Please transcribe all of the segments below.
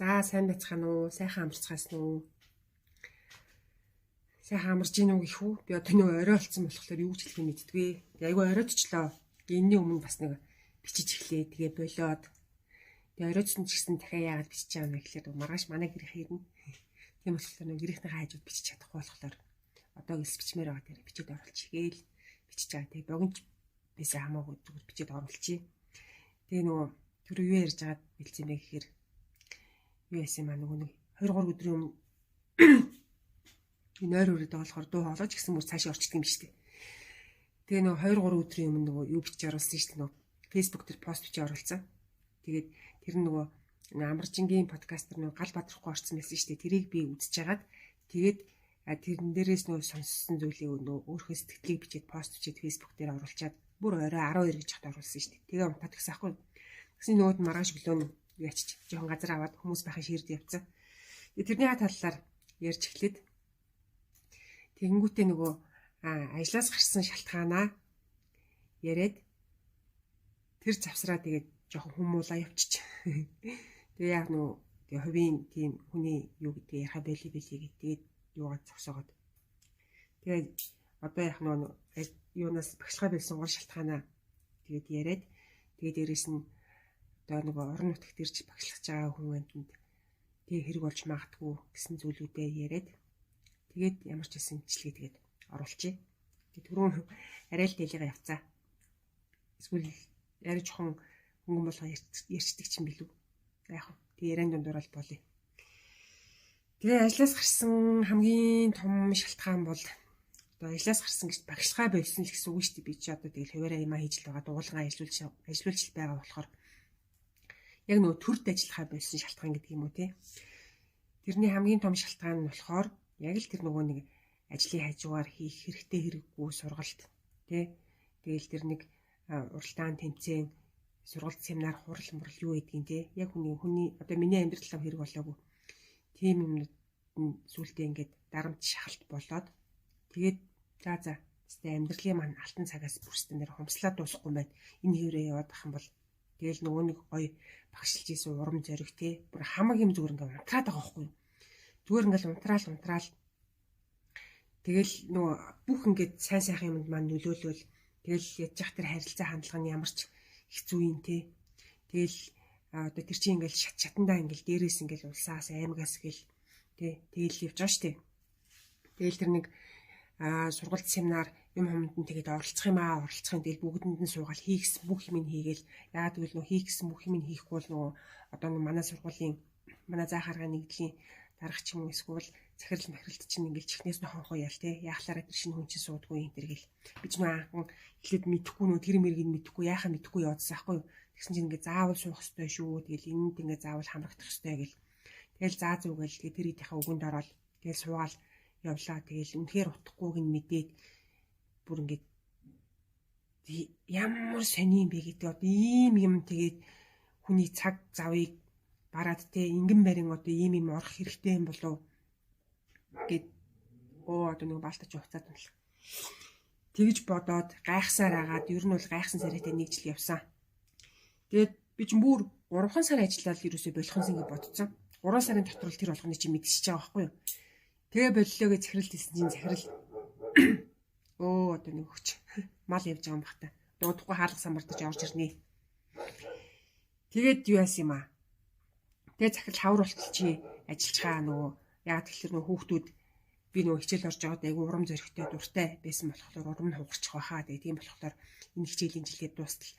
За сайн байцгаана уу? Сайхан амарцгаасан уу? Сайхан амарч гин үү гэх үү? Би одоо нэг орой олцсон болохоор юу ч хэлхий мэддэггүй. Айгүй оройдчлоо. Энэний өмнө бас нэг бичиж эхлэе. Тэгээ болоод. Тэгээ оройдсон ч гэсэн дахиад яагаад бичиж байгаа юм бэ гэхээр маргааш манай гэрэх ирнэ. Тийм болохоор нэг гэрийнхний хажууд бичиж чадахгүй болохоор одоо гис бичмээр байгаа дээр бичиж оруулчихъя л бичиж байгаа. Тэгээ богино бисээ хамаагүй зүгээр бичиж оруулчихъя. Тэгээ нөгөө түр юу ярьж байгаад бэлдсэн бэ гэхээр юу яасан маа нөгөө нэг 2-3 өдрийн өмнө нойр өрөөд байгаа болохоор дуу хоолойч гэсэн мөр цаашаа орчдөг юм шүү дээ. Тэгээ нөгөө 2-3 өдрийн өмнө нөгөө юу бичиж оруулсан шүү дээ. Нөгөө Facebook дээр пост бичиж оруулсан. Тэгээд тэр нөгөө Амаржингийн подкастер нөгөө гал бадрахгүй орсон байсан шүү дээ. Тэрийг би үзэж хагаад тэгээд тэрэн дээрээс нөгөө сонссон зүйлийг нөгөө өөрхөө сэтгэлийг бичиж пост бичиж Facebook дээр оруулчаад бүр орой 12 гэж хат оруулсан шүү дээ. Тэгээ унтаад гисэн аахгүй. Тэгсэн нөгөөд маргааш өглөө ячиж жоохон газар аваад хүмүүс байхын ширд явцсан. Тэрний талаар ярьж эхлээд тэгэнгүүтээ нөгөө ажлаас гарсан шалтгаанаа яриад тэр завсраа тэгээд жоохон хүмүүлаа явчих. Тэгээ яг нөгөө тэгээ хувийн тийм хүний юу гэдэг яхаа бэлий гэдэг юугаар зогсоогоод. Тэгээд одоо яг нөгөө юунаас багшлага байсан гол шалтгаанаа тэгээд яриад тэгээд дээрэс нь одоо нөгөө орон нутагт ирж багшлах байгаа хүмүүнд тэгээ хэрэг болж магадгүй гэсэн зүйлүүдээ яриад тэгээд ямар ч байсан бичлэгээ тэгээд оруулчихъя. Тэгээд түрүүн арай л дэлгээ явцаа. Эсвэл яриа жоохон хөнгөн болгоо ярьцдаг чинь билүү. За яг тэгээ яриан дундуур бол болъё. Тэгээ ажлаас гарсан хамгийн том шалтгаан бол одоо ажлаас гарсан гэж багшлагаа болсон л гэсэн үг шүү дээ. Би ч одоо тэгэл хуваараа юм хийж л байгаа дуулган ажиллуулж байгаа болохоор яг нөгөө төрд ажиллахаа болсон шалтгаан гэдэг юм уу те. Тэрний хамгийн том шалтгаан нь болохоор яг л тэр нөгөө нэг ажлын хажуугаар хийх хэрэгтэй хэрэггүй сургалт те. Тэгэл тэр нэг уралдаан тэмцээн сургалт семинар хурал мурал юу гэдгийг те. Яг хүний одоо миний амьдралаа хэрэг болоогүй. Тийм юмнууд сүултээ ингээд дарамт шахалт болоод тэгээд за амьдралын маань алтан цагаас бүрстэн дээр хумслаад дуусахгүй юм байна. Энэ хэврээ яваад ах юм бол тэгэл нөгөө нэг гоё багшилж ийсэн урам зориг те. Бүр хамаг юм зүгээр ингээд унтраад байгаа байхгүй юу. Зүгээр ингээд унтраал тэгэл нөгөө бүх ингээд сайн сайхан юмд маань нөлөөлөл тэгэл яж зах тэр харилцаа хандлага нь ямар ч хэцүү юм те. Тэгэл одоо тэр чинь ингээд шатандаа ингээд дээрээс ингээд улсаас аймагаас гэл те тэгэл явж байгаа штэ. Тэгэл тэр нэг сургалт семинар юм хүмүүнд нь тэгээд оролцох юм тэгэл бүгдэнд нь суугаад хийхсэн бүх юм хийгээл яагаад гэвэл нөө хийхсэн бүх юм хийхгүй бол нөгөө одоо манай сургуулийн манай заа харгаа нэгдлийн дарах ч юм уу эсвэл захирал махиралт чинь ингээд чихнээс нь хонхоо ял те яахлаараа тэр шинэ хүн чинь суудгүй юм тэр гэл би ч анхан эхлээд мэдэхгүй нөө тэр мэргийг мэдэхгүй яахаа мэдэхгүй явуулсан аахгүй юу. Тэгсэн чинь ингээд заавал суух хэрэгтэй шүү. Тэгэл энэнд ингээд заавал хамрагдах хэрэгтэй гэл тэгэл заа зүгэл тэгээ тэр идийнхаа өгөнд ороод тэгэл суугаал явлаа. Тэгэл үнэхээр утгахгүйг нь мэдээд бүр ингээд ямар сони юм бэ гэдэг одоо ийм юм тэгээд хүний цаг завыг бараад те ингэн барин одоо ийм юм орох хэрэгтэй юм болов гэд одоо нэг баалтаж хуцаад байна. Тэгж бодоод гайхсаар агаад ер нь бол гайхсан сарайтай нэг жил явсан. Тэгээд би ч бүр 3 сар ажиллаад ерөөсөө болохонс ингэ бодсон. 3 сарын дотор л тэр болгоны чи мэдчихэж байгаа байхгүй юу. Тэгээ боллоо гэж захирал хэлсэн чинь захирал одоо нэг өгч мал явж байгаа юм бахта. Одоо удахгүй хаалга самбартаж орж ирнэ. Тэгээд юу яасан юм аа. Тэгээ захирал хавар болтолчи ажиллаж байгаа нөгөө яг тэгэхээр нөгөө хүүхдүүд би нөгөө хичээл орж байгаад айгу урам зоригтой дуртай байсан болохоор урам нь хугарчих байхаа. Тэгээ тийм болохоор энэ хичээлийн жилгээ дуустал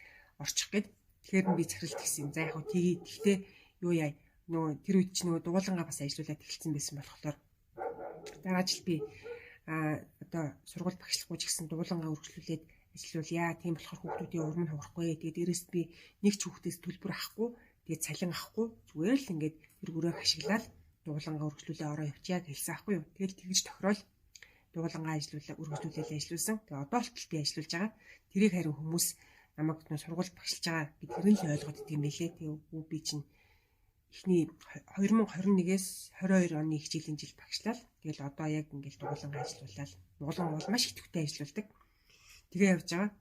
орчих гээд тэгэхээр би захиралт гэсэн. За яг хөө тэгээд гэхдээ юу яа нөгөө тэр үед чи нөгөө дуулангаа бас ажиллуулад эхэлсэн байсан болохоор дараа жил би одоо сургууль багшлахгүй ч гэсэн дуулангаа үргэлжлүүлээд ажиллуулъя. Тийм болохоор хүүхдүүдийн урам нь хугарахгүй. Тэгээд дээрэс би нэг ч хүүхдээс төлбөр авахгүй. Тэгээд цалин авахгүй. Зүгээр л ингээд тэр өрөөх ашиглаад дуулангаа үргэлжлүүлээ ороо явчаа хэлсэн аахгүй юу. Тэгэл тэгж тохирол дуулангаа үргэлжлүүлээд ажилласан. Тэгээд одоо болтол би ажиллаж байгаа. Тэрийг харин хүмүүс намайг нөө сургууль багшилж байгаа гэдгээр нь л ойлгоод идэв юм байлээ. Тэгээд би чинь эхний 2021-ээс 22 оны хичээлийн жил багшлал. Тэгэл одоо яг ингээд дуулангаа ажиллуулаад дуулан бол маш идэвхтэй ажиллаулдаг. Тэгээ явж байгаа.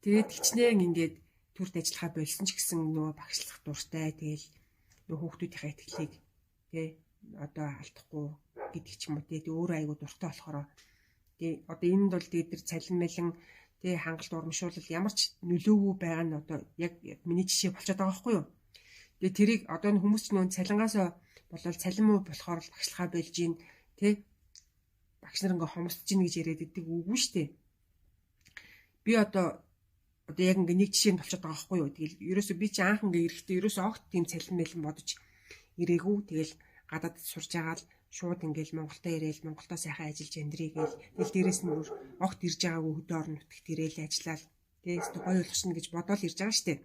Тэгээд хичнээн ингээд төрд ажиллахаа болсон ч гэсэн нөгөө багшлах дуртай. Тэгэл нөх хүүхдүүдийнхээ итгэлийг тий одоо алдахгүй гэдэг ч юм уу тий өөрөө айгуу дуртай болохоор тий одоо энд бол тэгээд тэр цалин мэлэн тий хангалт урамшуулал ямар ч нөлөөгүй байгаа нь одоо яг миний жишээ болчиход байгаа байхгүй юу. Тэгээд тэрийг одоо хүмүүс ч нүүн цалингаас болол цалин муу болохоор багшлахаа болж гин тий багш нар ингээ хомсдож гин гэж яриад идэг үгүй шүү дээ. Би одоо яг ингээ нэг жишээнд болчиход байгаа байхгүй юу. Тэгэл ерөөсөө би чи анх ингээ ирэхдээ ерөөсөө огт тийм цалин мэлэн бодож ирээгүй. Тэгэл гадаад сурж байгаа л шууд ингээл Монголдо ирээл Монголдо сайхан ажиллаж амьдрий гээл. Тэгэл дээрэс нь огт ирж байгаагүй хөдөө орон нутагт ирээл ажиллаад тэгээс гоё болгочихно гэж бодоод ирж байгаа шүү дээ.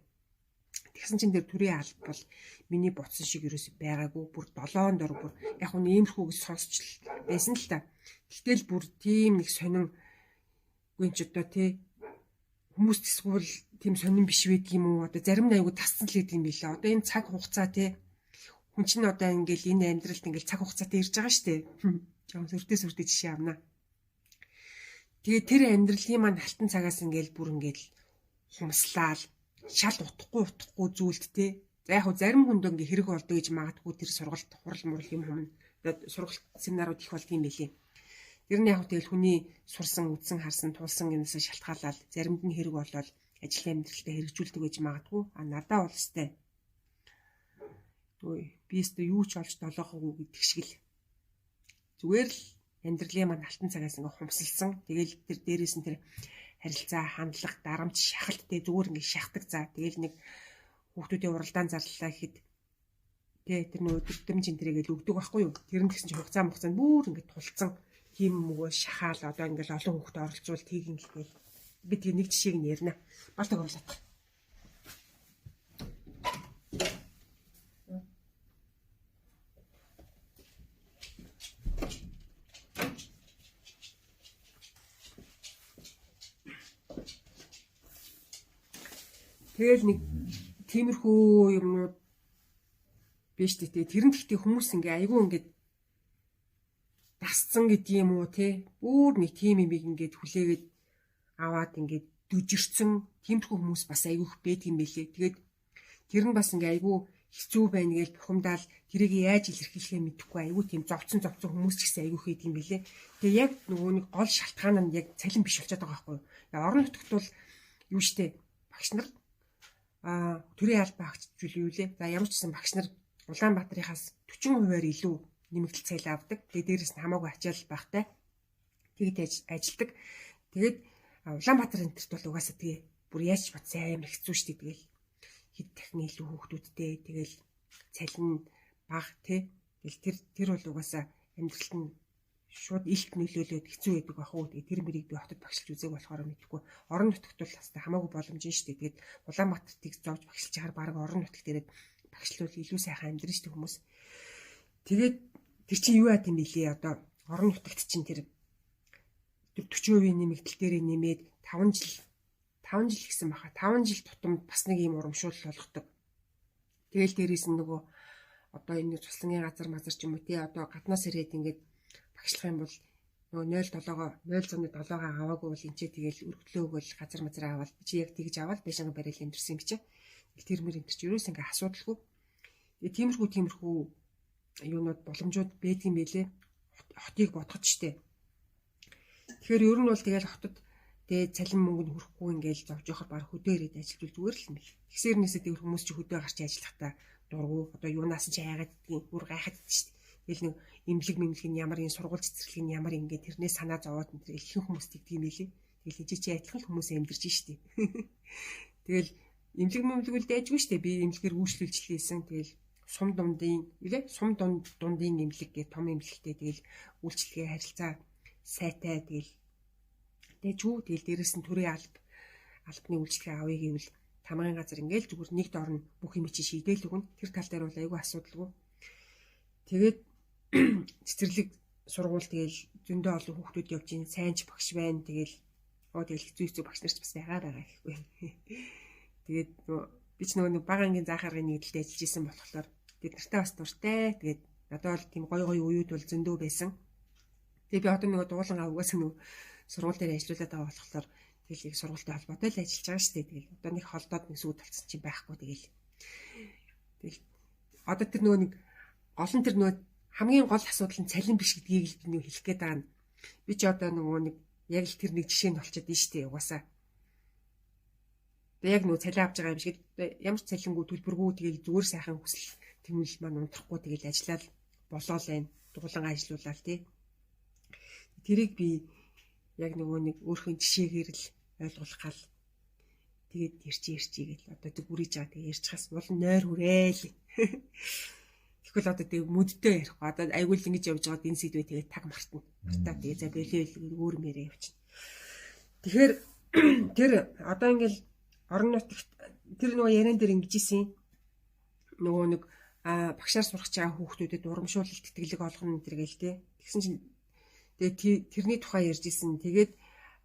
Тэгсэн чинь тэр төрийн алба бол миний бодсон шиг ерөөсөй байгаагүй. Бүр 7 дор бүр яг нь иймэрхүү гэж сонсч байсан л та. Гэтэл бүр тийм нэг сонин гүн ч одоо тий хүмүүс тэсгүүл тийм сонин биш байдаг юм уу? Одоо зарим нь айгу тасцсан л гэдэг юм билээ. Одоо энэ цаг хугацаа тий хүн чинь одоо ингээл энэ амьдралд ингээл цаг хугацаатай ирж байгаа шүү дээ. Жон сүртэй жишээ авнаа. Тэгээ тэр амьдралын маань алтан цагаас ингээл бүр ингээл хумслаал шал утахгүй зүйлд те. За яг хөө зарим хүнд ингээ хэрэг болдог гэж магадгүй тэр сургалт хурал мурал юм хүмүүс сургалт семинарууд их болдго юм билээ. Тэр нь яг тэгэл хүний сурсан, үдсэн, харсан, тулсан юмсаа шалтгаалаад заримд нь хэрэг болоод ажил амьдралтаа хэрэгжүүлдэг гэж магадгүй. А надаа бол өстэй. Ой, би өстэй юу ч олж долоохоогүй гэдэг шиг л. Зүгээр л амьдралын маань алтан цагаас ингээ хумсалсан. Тэгэл тэр дээрээс нь тэр харилцаа, хандлага, дарамт, шахалт те зүгээр ингээ шахдаг за. Тэгэл нэг хүүхдүүдийн уралдаан зарлалаа гэхэд тэр нөгөө өдөртөмжин тэрэгэл өгдөг байхгүй юу? Тэр нь гэсэн чинь хугацаанд бүр ингээ тулцсан. Тийм мөгөө шахаал одоо ингээл олон хүүхдэд оролцуул тийг ингээл би тэг нэг жишээг нь ярина. Балтаг оруулаад. Тэгэл нэг тиймэрхүү юмнууд биш дээ. Тэр нь гэхдээ хүмүүс ингээ айгүй ингээд дасцсан гэдэг юм уу те бүр нэг тийм юм ингээд хүлээгээд аваад ингээд дүжирсэн тиймэрхүү хүмүүс бас айгүйх байдаг юм билээ. Тэгээд тэр нь бас ингээ айгүй хэцүү байна гэж бухимдаал тэрийг яаж илэрхийлэхээ мэдэхгүй айгүй тийм зовцсон хүмүүс ч гэсэн айгүйх байдаг юм билээ. Тэгээ яг нөгөө нэг гол шалтгаан нь яг цалин биш болчиход байгаа байхгүй юу. Орон нутагт бол юу штэ багш нар төрийн албаа хаагчжүүл юу лээ. За ямар ч гэсэн багш нар Улаанбаатарынхаас 40%-аар илүү нэмэгдэл цалин авдаг. Тэгээд дээрэс нь хамаагүй ачаал багтай. Тэгэд ажилдаг. Тэгээд Улаанбаатар энтерт бол угаасаа тэгээ бүр яаж ч бат сайн амар хэцүү штий. Тэгэл хэд дахин илүү хүүхдүүдтэй тэгэл цалин бага тий. Тэгэл тэр бол угаасаа амьдралд нь шууд илт нөлөөлөд хэцүү байдаг бах уу. Тэгээд тэр мэрийг би хотод багшилж үзег болохоор мэдхгүй. Орон нутагт бол хастай хамаагүй боломжтой штий. Тэгээд Улаанбаатартыг зовж багшилж чагаар баг орон нутагт ирээд багшлуул илүү сайхан амьдрын штий хүмүүс. Тэгээд тэр чинь юу яа гэм бэлээ одоо орон нутагт чинь тэр 40% нэмэгдэл дээрээ нэмээд 5 жил гэсэн баха. 5 жил тутамд бас нэг юм урамшуулал болгодог. Тэгэл дээрээс нь нөгөө одоо энэ цуслангийн газар мазар ч юм уу тий одоо гаднаас ирээд ингээд багшлах юм бол нөгөө 0.7-гаа аваагүй бол энэ тэгэл өргөдлөө өгөөл газар мазар аваад чи яг тэгж аваад байшингаа барайл амьдэрсэн юм гэж. Тэр мөр энэ чинь ерөөс ингээ асуудалгүй. Тэгээ тиймэрхүү юунууд боломжууд байдгийн байлээ. Хотыг бодгоч штэ. Тэгэхээр ер нь бол тэгэл хотод тэгээ цалин мөнгөнд хүрэхгүй ингээл зовж явахаар баг хөдөө ирээд ажиллаж зүгээр л юм бэл. Тэгсэрнээсээ тэр хүмүүс чи хөдөө гарч ажиллахдаа дургу одоо юунаас ч хайгаад идгийн бүр гайхаад идэж штэ. Тэгэл нэг эмнэлэг нь ямар энэ сургууль цэцэрлэг нь ямар ингээ тэрнээ санаа зовоод энэ ихэнх хүмүүс тэгдэг юм байлээ. Тэгэл ижи чи адилхан хүмүүс амьдарч штэ. Тэгэл эмнэлэг үл дайжгүй штэ. Би эмнэлгээр үйлчлүүлжлээсэн. Тэгэл сум дундын эмнэлэг гэх том эмнэлэгтэй тэгэл үйлчлэгээ харилцаа сайтай тэгэл дээрээс нь төрийн албаны үйлчлэгээ авъя гэвэл тамгын газар ингээл зүгээр нэг дор нь бүх юм чи шийдээл өгнө. Тэр тал дээр бол айгүй асуудалгүй. Тэгээд цэцэрлэг сургууль тэгэл зөндөө олон хүүхдүүд явж ин сайн ч багш байна. Тэгэл хэцүү багш нар ч бас байгаа гэхгүй. Тэгээд би ч нөгөө бага ангийн заахаргын нэгдэлд ажиллаж исэн болохоор тэгээд нартай бас дуртай. Тэгээд надад бол тийм гой үеуд бол зөндөө байсан. Тэгээд би одоо нөгөө дуулангаа угаасаа нөгөө сургууль дээр ажиллаулаад байгаа болохоор тэгэл их сургуультай холбоотой л ажиллаж байгаа шүү дээ. Тэгээд одоо нэг холдоод нэг сүйд талцсан чинь байхгүй тэгэл одоо тэр нөгөө нэг гол нь тэр нөгөө хамгийн гол асуудал нь цалин биш гэдгийг л би нөгөө хэлэх гээд байгаа нь. Би ч одоо нөгөө нэг яг л тэр нэг жишээ нь болчиход байна шүү дээ угаасаа. Тэгээ яг нөгөө цалин авч байгаа юм шиг ямар ч цалингүй төлбөргүй тэгээд зүгээр сайхан хүсэл тэмүүлэл маань унтрахгүй тэгээд ажиллаад болоо л байна. Дуулан ажиллаулаад тий. Тэрийг би яг нөгөө нэг өөрхөн жишээгээр л ойлгуулах гал тэгээд ярьчий гэж одоо тэг үриж байгаа тэг ярьчихаас бол нойр хүрээл. Тэгвэл одоо тэг мүдтэй ярихгүй одоо айгуул ингэж явж байгаад энэ сэдвээ тэгээд таг мартна. Мартаа тэгээ за болио өөр мэрээ явчихна. Тэгэхээр тэр одоо ингээл орон нутагт тэр нөгөө яриан дээр ингэж исэн нөгөө нэг багшаар сурах чагаа хүүхдүүдэд урамшуулалт тэтгэлэг олгоно энэ төр гээл те. Тэгсэн чинь тэгээд тэрний тухай ярьж исэн. Тэгээд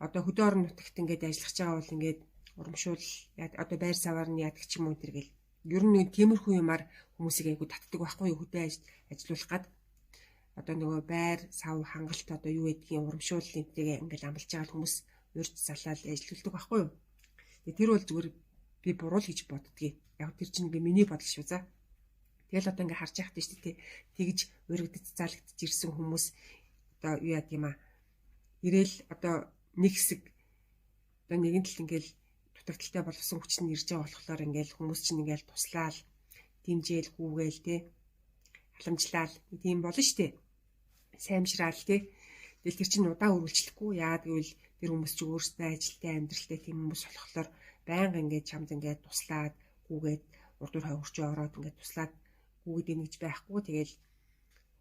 одоо хөдөө орон нутагт ингээд ажиллах чагаа бол ингээд урамшуул одоо байр саваар нь яадаг ч юм уу тэр гээл. Ер нь нэг тиймэрхүү юмар хүмүүсийг айгу татдаг байхгүй юу хөдөө ажиллуулах гад. Одоо нөгөө байр сав хангалт одоо юу гэдгийг урамшуул энтэйгээ ингээд амлаж байгаа хүмүүс урьд салаад ажиллаулдаг байхгүй юу. Тэгээд тэр бол зүгээр би буруу л гэж боддгийг. Яг тэр чинь ингээ миний бодол шүү за. Тэгэл одоо ингээ харж яхад шүү дээ. Тэгж уригдц залгдж ирсэн хүмүүс одоо юу яд юм а. Ирээл одоо нэг хэсэг одоо нэгэн тал ингээл дутагдaltaй болсон хүч нь ирж байгаа болохоор ингээл хүмүүс чинь ингээл туслаал, дэмжээл, хүүгээл те. Халамжлал тийм болно шүү дээ. Саймшраал те. Тэгэл тэр чинь удаан үргэлжлэхгүй. Яагаад гэвэл тэр хүмүүс ч өөрсдөө ажилтаа амьдралтай тийм хүмүүс болохоор байнга ингээд чамд ингээд туслаад гүгээд урдуур хавирч ороод ингээд туслаад гүгээд ингэж байхгүй. Тэгэл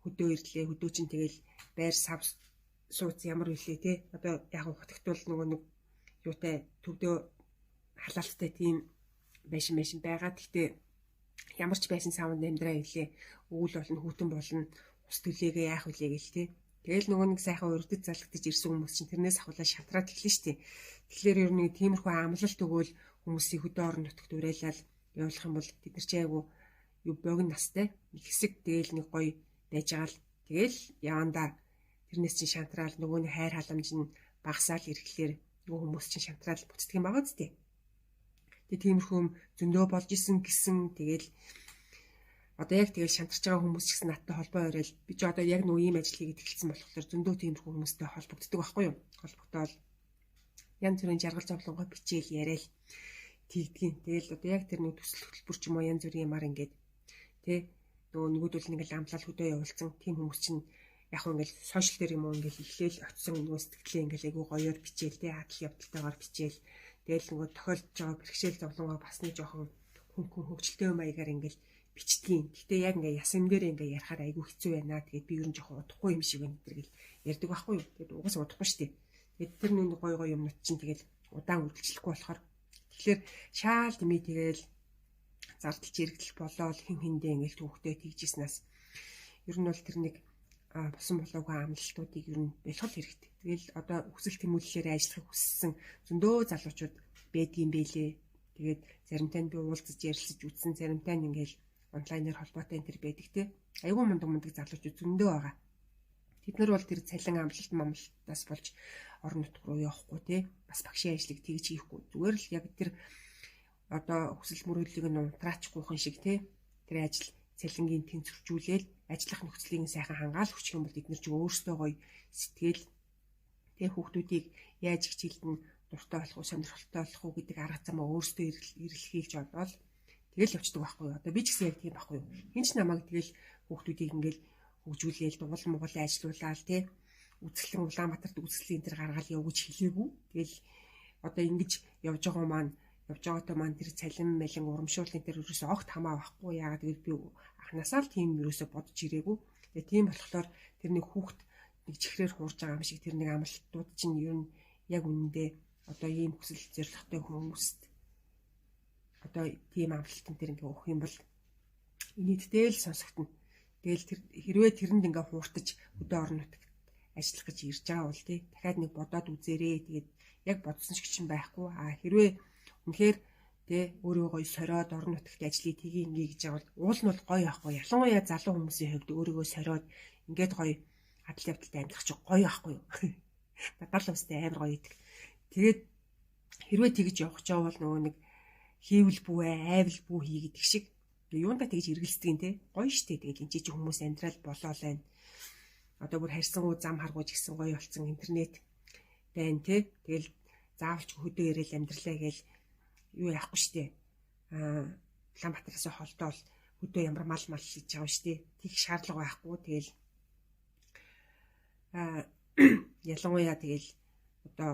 хөдөө ирлээ. Хөдөө чинь тэгэл байр сав сууц ямар үлээ те. Одоо яг хотогтвол нөгөө нэг юутай төвдөө халаалттай тийм байшин байгаа. Гэхдээ ямар ч байшин савнд амьдраа илээ. Өвөл болно, хүүтэн болно. Ус төлөөгээ яах вүлээ гэл те. Тэгэл нөгөө нэг сайхан урдд залгадж ирсэн хүмүүс чинь тэрнээс ахуулаад шатраад эхлэн штэ. Тэгэхээр ер нь тиймэрхүү амлалт өгөөл хүмүүсийн хөдөө орон нутагт уриалал явуулах юм бол тэд нар ч айгу юу богино настай нэг хэсэг тэгэл нэг гоё байж байгаа л тэгэл явандаа тэрнээс чинь шантраал нөгөө нэг хайр халамж нь багасаал ирэхлээр нөгөө хүмүүс чинь шантраал буцдаг юм байгаа зү. Тэгээ тиймэрхүү зөндөө болж исэн гэсэн тэгэл одоо яг тэгэл шантарч байгаа хүмүүс ч гэсэн надтай холбоо өрөөл би ч одоо яг нөгөө ийм ажил хийгээд эхэлсэн болохоор зөндөө тиймэрхүү хүмүүстэй холбогддог байхгүй юу? Холбогдоод янз бүрийн жаргал зовлонгоо бичээл яриад тэгдгийн. Тэгэл одоо яг тэр нэг төсөл хөтөлбөр ч юм уу янз бүрийн юмар ингээд тий нөгөө нөгөөдөл ингээл амлал хөдөө явуулсан тийм хүмүүс чинь яг ингээл сошиал дээр юм уу ингээл эхлээл очсон нөгөө сэтгэлээ ингээл айгуу гоёор бичээл тий хадал явдалтайгаар бичээл тэгэл нөгөө тохиолдож байгаа бэрхшээл зовлонгоо бас нэг жоохон хөвгчлөлтэй маягаар ингээл бичдгийн. Гэтэ яг ингээ ясам дээр ингээ ярахаар айгүй хэцүү байна. Тэгээд би ер нь жоохон удахгүй юм шиг байна гэдэг ярьдаг байхгүй юу. Тэгээд угаасаа удахгүй шүү дээ. Тэгээд тэр нэг гой гой юмнууд чинь тэгэл удаан үргэлжлэхгүй болохоор тэгэхээр шаал тэмээ тэгэл зардалж иргэдэл болоод хин хиндээ ингээл түүхтэй тэгжснээс ер нь бол тэр нэг босон болоогүй амлалтуудыг ер нь бэлгэл хэрэгтэй. Тэгэл одоо хүсэл тэмүүлэлээр ажиллахыг хүссэн зөндөө залуучууд байдгийн бэлээ. Тэгээд заримтай нь би уулзаж ярилцаж үзсэн, заримтай нь ингээл онлайнаар холбоотой энэ төр байдаг те. Айгүй мундаг залуучууд зөндөө байгаа. Тэд нар бол тэр цалин амлалтаас болж орон нутг руу явахгүй те. Бас багшийн ажлыг тэгж хийхгүй. Зүгээр л яг тэр одоо хүсэл мөрөөдлийг нь унтраачгүйхэн шиг те. Тэр ажил цалингийн тэнцвэржүүлээл ажиллах нөхцөлийг сайхан хангаал хүчих юм бол эдгээр ч өөрсдөө гоё сэтгэл тэг хүүхдүүдийг яаж хичээлдэн дуртай болох уу, сонирхолтой болох уу гэдэг арга замаа өөрсдөө эрэлхийлж олоод тэгэл явцдаг байхгүй юу. Одоо би ч гэсэн яг тийм байхгүй юу. Хин ч намайг тэгэл хүүхдүүдийг ингээл хөгжүүлээл дугуйл мугуулын ажилуулаад те үзэсгэлэн Улаанбаатарт үзэсгэлэн энэ төр гаргаал яв гэж хэлээгүй. Тэгэл одоо ингэж явж байгаатай маань тэр цалин мэлэн урамшуулын тэр ерөөсөө огт хамаа байхгүй. Яагаад гэвэл би анханасаа л тийм ерөөсөө бодож ирээгүй. Тэгээ тийм болохоор тэр нэг хүүхд нэг чихрээр хуурж байгаа юм шиг тэр нэг амлалтууд чинь ер нь яг үнэндээ одоо ийм хүсэл зоригтой хүмүүст одоо тийм амлалтын тэр ингээ өгөх юм бол нийтдээ л сонсогдно. Тэгэл тэр хэрвээ тэрэнд ингээ хууртаж өдөө орон нутагт ажиллах гэж ирж байгаа бол тий дахиад нэг бодоод үзээрэй. Тэгээд яг бодсон шиг чинь байхгүй. Хэрвээ үнэхээр тий өөрөө гоё сориод орон нутагт ажлыг тгий ингээ гэж байгаа бол уул нь бол гоё ахгүй. Ялангуяа залуу хүмүүсийн хувьд өөрийгөө сориод ингээд гоё адал явдалтай амьдрах чинь гоё ахгүй юу. Надад л өстэй амар гоё идэг. Тэгээд хэрвээ тэгж явах гэж байгаа бол нөгөө нэг хийвэл бүү айвал бүү хий гэдэг шиг юундаа тэгж эргэлздэг юм те. Гоё штэ. Тэгэл энэ чи хүмүүс амьдрал болоо л байна. Одоо бүр харьсангуй зам харгууж гисэн гоё болсон интернет байна те. Тэгэл заавалч хөдөө ирээл амьдралаа гээл юу яахгүй штэ. Улаанбаатараас холдоол хөдөө ямар мал хийж байгаа штэ. Тих шаардлага байхгүй. Тэгэл ялангуяа тэгэл одоо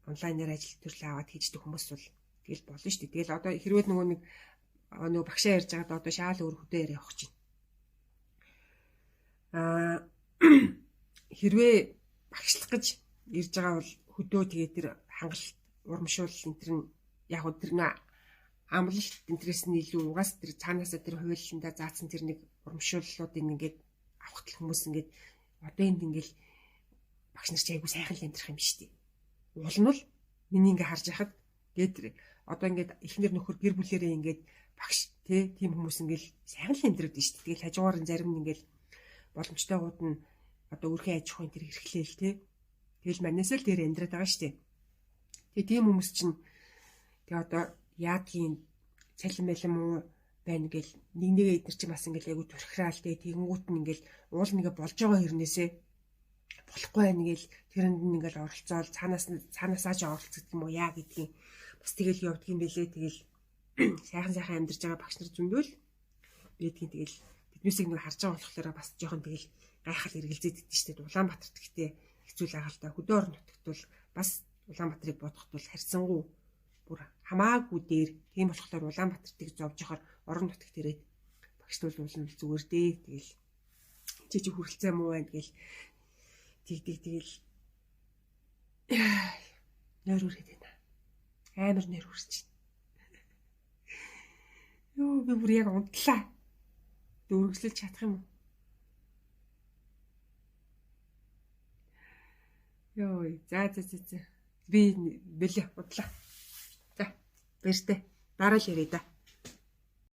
онлайнаар ажил төрлөө аваад хийждэг хүмүүс бол тэгэл болно шүү дээ. Тэгэл одоо хэрвээ нөгөө багшаа ярьж байгаад одоо шаал өөр хөдөө яриа явах чинь. Хэрвээ багшлах гэж ирж байгаа бол хөдөө тэгээ тэр хангалт урамшуул энэ төр нь яг уу тэр нэг амлалт энтрээс нь илүү угаас тэр цаанаасаа тэр хуулиндаа заасан тэр нэг урамшууллуудыг ингээд авахт л хүмүүс ингээд одоо энд ингээл багш нар ч айгу сайхан л амьдрах юм биш үү. Уул нь бол миний ингээ харж яхад гээд одоо ингээд эхнэр нөхөр гэр бүлэрээ ингээд багш тийм хүмүүс ингээл сайхан л амьдраад байна шүү дээ. Тэгэл хажуугаар нь зарим нь ингээл боломжтойгууд нь одоо өөрхийн аж ахуйн тэр эрхлээл тэгэл манайс л дээр амьдраад байгаа шүү дээ. Тэгээ тийм хүмүүс чинь тэгээ одоо яадгийн цалин байлам уу байна гэл нэгээ эдэр чи бас ингээл айгу турхираал тэгэнгүүт нь ингээл уул нэгэ болж байгаа хэрнээсээ болохгүй байна гэл тэрэнд нь ингээл оролцоол цаанаасаа ч оролцдог юм уу яа гэдгийг бас тэгэл явдгийн бэлээ. Тэгэл сайхан амьдарч байгаа багш нар зөндөл байдгийн. Тэгэл тэднээсийг нэг харж байгаа болохоор бас жоохон тэгэл гайхал эргэлзээд идэв штэ. Улаанбаатарт гэхдээ хэцүү л агаал та хөдөө орон нутагт бол бас Улаанбаатарыг бодоход бол харьцангуй бүр хамаагүй дээр. Тийм болохоор Улаанбаатартыг зовж яхаар орон нутагт ирээд багшлуулсан зүгээр дээ. Тэгэл чи хүрэлцээ муу байна гэл тэгэл нойр үрээд байна. Амар нойр үрч. Йоо би бүр яг унтлаа. Дөрвөлж чадах юм уу? Йоо за. Би бэлээ удлаа. За баяртай. Дараа л ярий да.